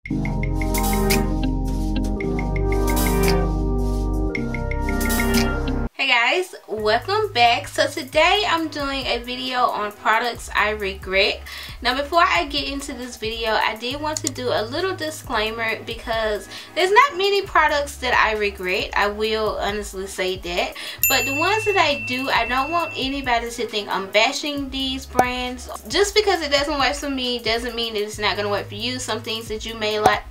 Hey guys, welcome back. So today I'm doing a video on products I regret. Now before I get into this video, I did want to do a little disclaimer because there's not many products that I regret. I will honestly say that, but the ones that I do, I don't want anybody to think I'm bashing these brands. Just because it doesn't work for me doesn't mean that it's not going to work for you. Some things that you may like,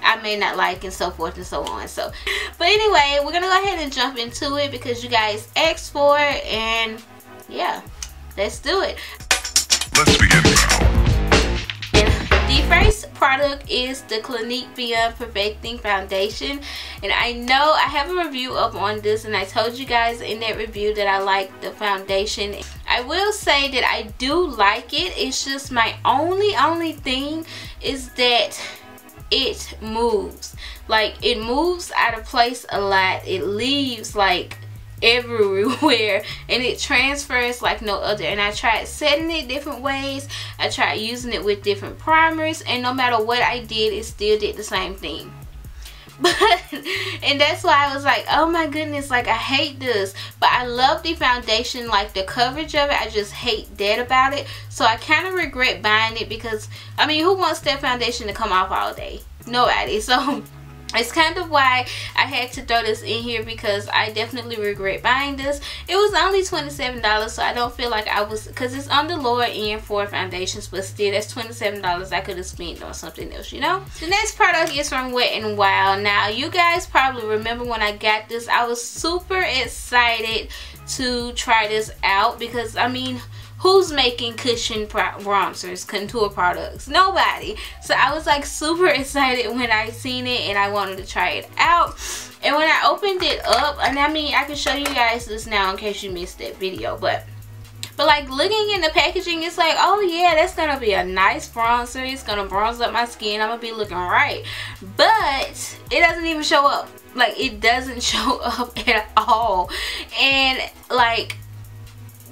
I may not like, and so forth and so on. So but anyway, we're gonna go ahead and jump into it because you guys asked for it, and yeah, let's do it. Let's begin now. The first product is the Clinique Beyond Perfecting Foundation, and I know I have a review up on this, and I told you guys in that review that I like the foundation. I will say that I do like it. It's just my only thing is that it moves. Like, it moves out of place a lot. It leaves like everywhere, and it transfers like no other. And I tried setting it different ways. I tried using it with different primers, and no matter what I did, it still did the same thing. But and that's why I was like, oh my goodness, like I hate this. But I love the foundation, like the coverage of it. I just hate that about it. So I kind of regret buying it because, I mean, who wants that foundation to come off all day? Nobody. So it's kind of why I had to throw this in here, because I definitely regret buying this. It was only $27, so I don't feel like I was, because it's on the lower end for foundations, but still, that's $27 I could have spent on something else, you know. The next product is from Wet n Wild. Now, you guys probably remember when I got this, I was super excited to try this out because, I mean, who's making cushion bronzers, contour products? Nobody. So I was like super excited when I seen it, and I wanted to try it out. And when I opened it up, and I mean, I can show you guys this now in case you missed that video, but like looking in the packaging, it's like, oh yeah, that's gonna be a nice bronzer. It's gonna bronze up my skin. I'm gonna be looking right. But it doesn't even show up. Like, it doesn't show up at all. And like,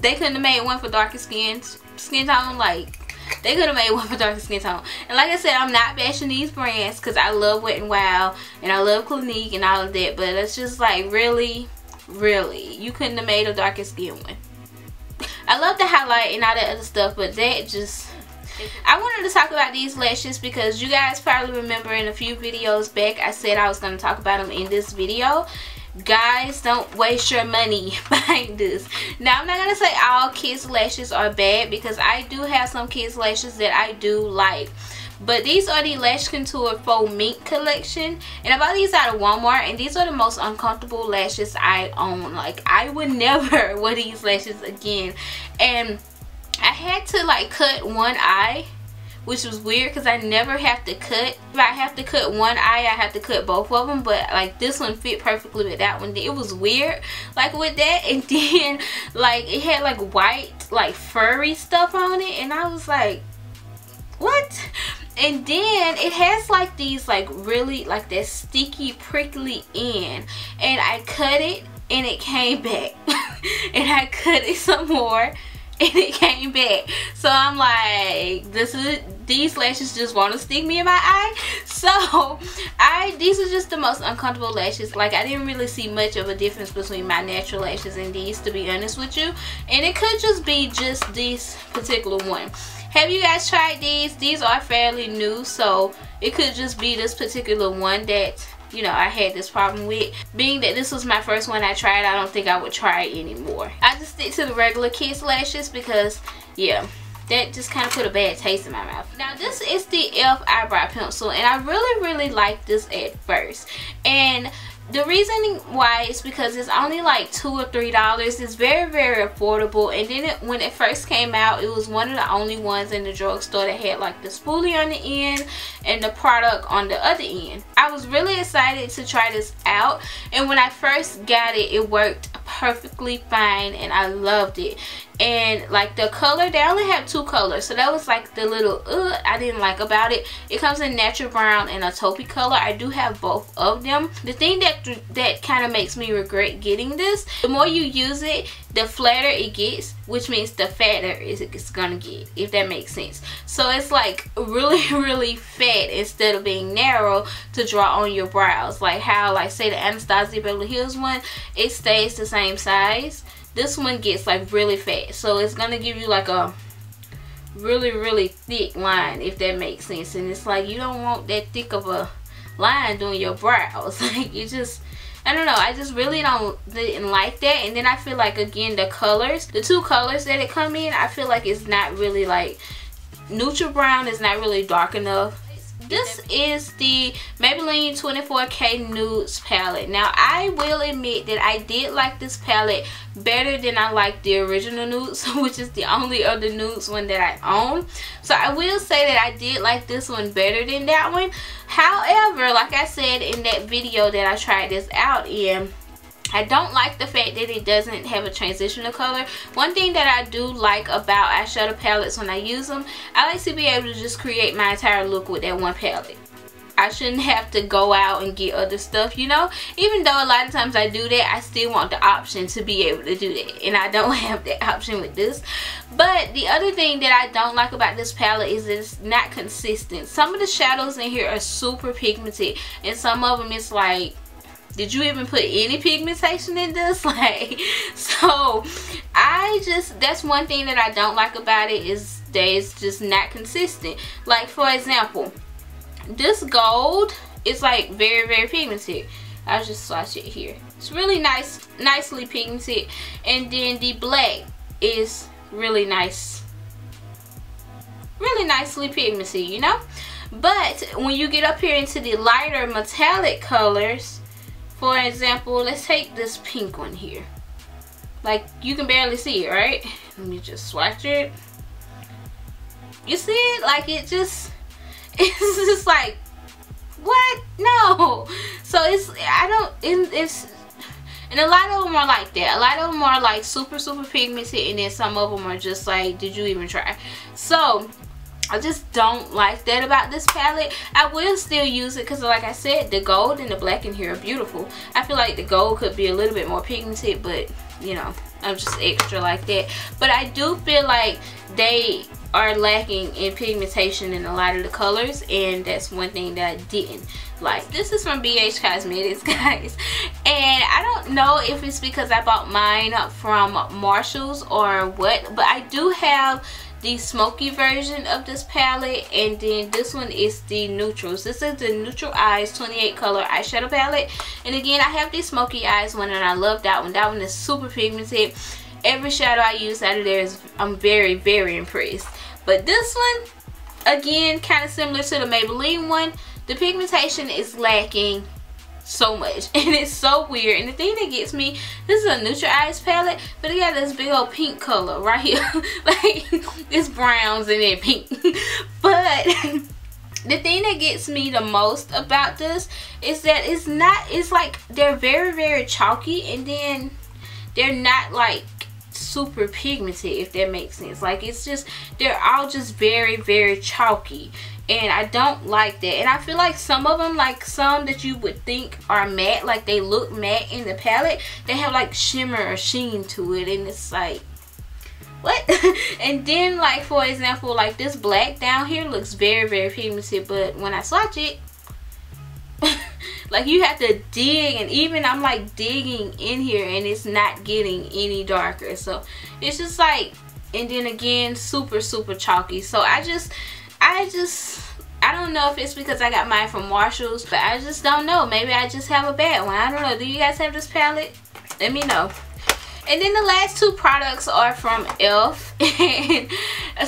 they couldn't have made one for darker skin tone. Like, they could have made one for darker skin tone. And like I said, I'm not bashing these brands because I love Wet n Wild and I love Clinique and all of that. But it's just like, really, you couldn't have made a darker skin one. I love the highlight and all that other stuff, but that just... I wanted to talk about these lashes because you guys probably remember in a few videos back I said I was going to talk about them in this video. Guys, don't waste your money buying this. Now, I'm not going to say all kids lashes are bad because I do have some kids lashes that I do like. But these are the Lash Contour Faux Mink collection, and I bought these out of Walmart, and these are the most uncomfortable lashes I own. Like, I would never wear these lashes again. And I had to like cut one eye, which was weird because I never have to cut. If I have to cut one eye, I have to cut both of them, but like this one fit perfectly with that one. It was weird like with that, and then like it had like white like furry stuff on it, and I was like, what? And then it has like these like really like that sticky prickly end, and I cut it and it came back and I cut it some more and it came back. So I'm like, these lashes just want to stick me in my eye. So these are just the most uncomfortable lashes. Like, I didn't really see much of a difference between my natural lashes and these, to be honest with you. And it could just be just this particular one. Have you guys tried these? These are fairly new, so it could just be this particular one that, you know, I had this problem with. Being that this was my first one I tried, I don't think I would try it anymore. I just stick to the regular kids lashes because, yeah, that just kind of put a bad taste in my mouth. Now, this is the e.l.f. eyebrow pencil, and I really liked this at first. And the reasoning why is because it's only like $2 or $3. It's very affordable. And then when it first came out, it was one of the only ones in the drugstore that had like the spoolie on the end and the product on the other end. I was really excited to try this out, and when I first got it, it worked perfectly fine and I loved it. and like the color, they only have 2 colors, so that was like the little I didn't like about it. It comes in natural brown and a taupey color. I do have both of them. The thing that kind of makes me regret getting this, the more you use it, the flatter it gets, which means the fatter it's gonna get, if that makes sense. So it's like really fat instead of being narrow to draw on your brows, like how, like, say the Anastasia Beverly Hills one, it stays the same size. This one gets like really fat, so it's gonna give you like a really thick line, if that makes sense. And it's like, you don't want that thick of a line doing your brows. Like, you just, I don't know, I just really didn't like that. And then I feel like, again, the colors, the 2 colors that it come in, I feel like it's not really like neutral brown, is not really dark enough. This is the Maybelline 24K Nudes palette. Now, I will admit that I did like this palette better than I liked the original Nudes, which is the only other Nudes one that I own. So I will say that I did like this one better than that one. However, like I said in that video that I tried this out in, I don't like the fact that it doesn't have a transitional color. One thing that I do like about eyeshadow palettes when I use them, I like to be able to just create my entire look with that one palette. I shouldn't have to go out and get other stuff, you know. Even though a lot of times I do that, I still want the option to be able to do that, and I don't have that option with this. But the other thing that I don't like about this palette is that it's not consistent. Some of the shadows in here are super pigmented, and some of them it's like, did you even put any pigmentation in this? Like, so that's one thing that I don't like about it, is that it's just not consistent. Like, for example, this gold is like very pigmented. I'll just swatch it here. It's really nicely pigmented. And then the black is really nicely pigmented, you know. But when you get up here into the lighter metallic colors, for example, let's take this pink one here. Like, you can barely see it, right? Let me just swatch it. You see it? Like, it's just like, what? No. So it's and a lot of them are like that. A lot of them are like super pigmented, and then some of them are just like, did you even try? So I just don't like that about this palette. I will still use it because, like I said, the gold and the black in here are beautiful. I feel like the gold could be a little bit more pigmented, but you know, I'm just extra like that. But I do feel like they are lacking in pigmentation in a lot of the colors, and that's one thing that I didn't like. This is from BH Cosmetics, guys, and I don't know if it's because I bought mine from Marshalls or what, but I do have the smoky version of this palette, and then this one is the neutrals. This is the Neutral Eyes 28 color eyeshadow palette, and again, I have the smoky eyes one, and I love that one. That one is super pigmented. Every shadow I use out of there is, I'm very impressed. But this one, again, kind of similar to the Maybelline one, the pigmentation is lacking so much, and it's so weird. And the thing that gets me, this is a Neutral Eyes palette, but it got this big old pink color right here. Like, it's browns and then pink. But the thing that gets me the most about this is that it's like they're very chalky, and then they're not like super pigmented, if that makes sense. Like, it's just, they're all just very chalky, and I don't like that. And I feel like some of them, like some that you would think are matte, like they look matte in the palette, they have like shimmer or sheen to it, and it's like, what? And then, like, for example, like this black down here looks very pigmented, but when I swatch it, like, you have to dig, and even I'm like digging in here and it's not getting any darker. So it's just like, and then again, super chalky. So I don't know if it's because I got mine from Marshalls, but I just don't know. Maybe I just have a bad one. I don't know. Do you guys have this palette? Let me know. And then the last 2 products are from e.l.f. and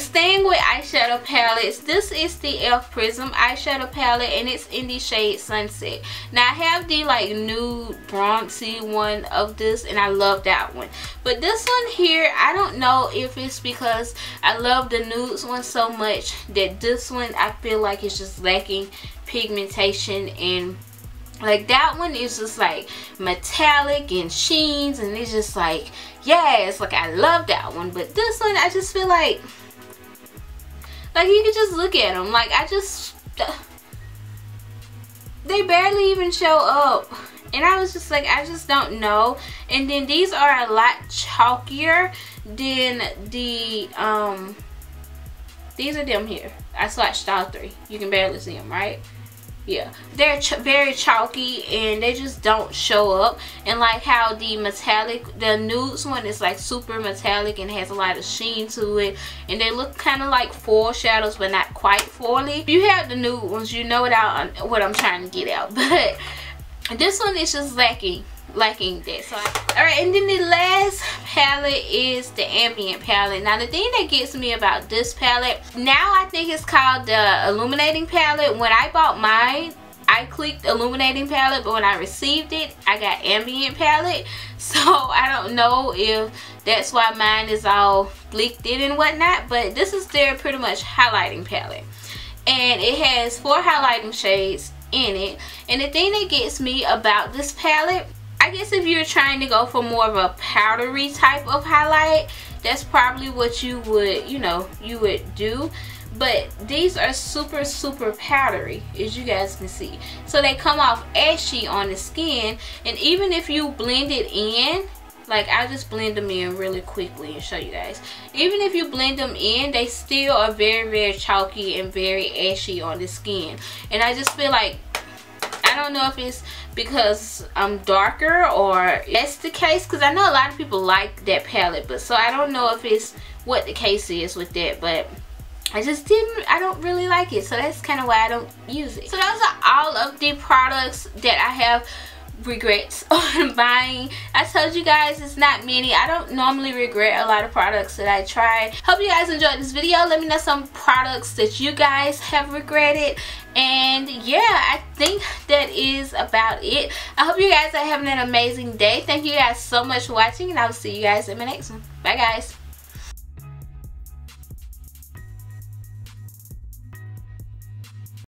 staying with eyeshadow palettes, this is the e.l.f. Prism eyeshadow palette, and it's in the shade Sunset. Now, I have the like nude bronzy one of this, and I love that one. But this one here, I don't know if it's because I love the nudes one so much that this one I feel like it's just lacking pigmentation and Like that one is just like metallic and sheens, and it's just like, yes, like I love that one. But this one, I just feel like you can just look at them. Like they barely even show up. And I was just like, I just don't know. And then these are a lot chalkier than the, these are them here. I swatched all three. You can barely see them, right? Yeah. They're very chalky and they just don't show up. And like how the metallic, the nudes one is like super metallic and has a lot of sheen to it. And they look kind of like foil shadows, but not quite foily. If you have the nude ones, you know what I'm trying to get out. But this one is just lacking that. So alright, and then the last palette is the Ambient palette. Now the thing that gets me about this palette, now I think it's called the Illuminating palette. When I bought mine, I clicked Illuminating palette, but when I received it, I got Ambient palette. So I don't know if that's why mine is all flicked in and whatnot, but this is their pretty much highlighting palette. And it has 4 highlighting shades in it. And the thing that gets me about this palette, I guess if you're trying to go for more of a powdery type of highlight, that's probably what you would, you would do. But these are super powdery, as you guys can see. So they come off ashy on the skin, and even if you blend it in, like I just blend them in really quickly and show you guys. Even if you blend them in, they still are very chalky and very ashy on the skin. And I just feel like, I don't know if it's because I'm darker or that's the case, because I know a lot of people like that palette, but so I don't know if it's what the case is with that, but I don't really like it, so that's kind of why I don't use it. So those are all of the products that I have regrets on buying. I told you guys it's not many. I don't normally regret a lot of products that I tried. Hope you guys enjoyed this video. Let me know some products that you guys have regretted. And yeah, I think that is about it. I hope you guys are having an amazing day. Thank you guys so much for watching, and I will see you guys in my next one. Bye guys.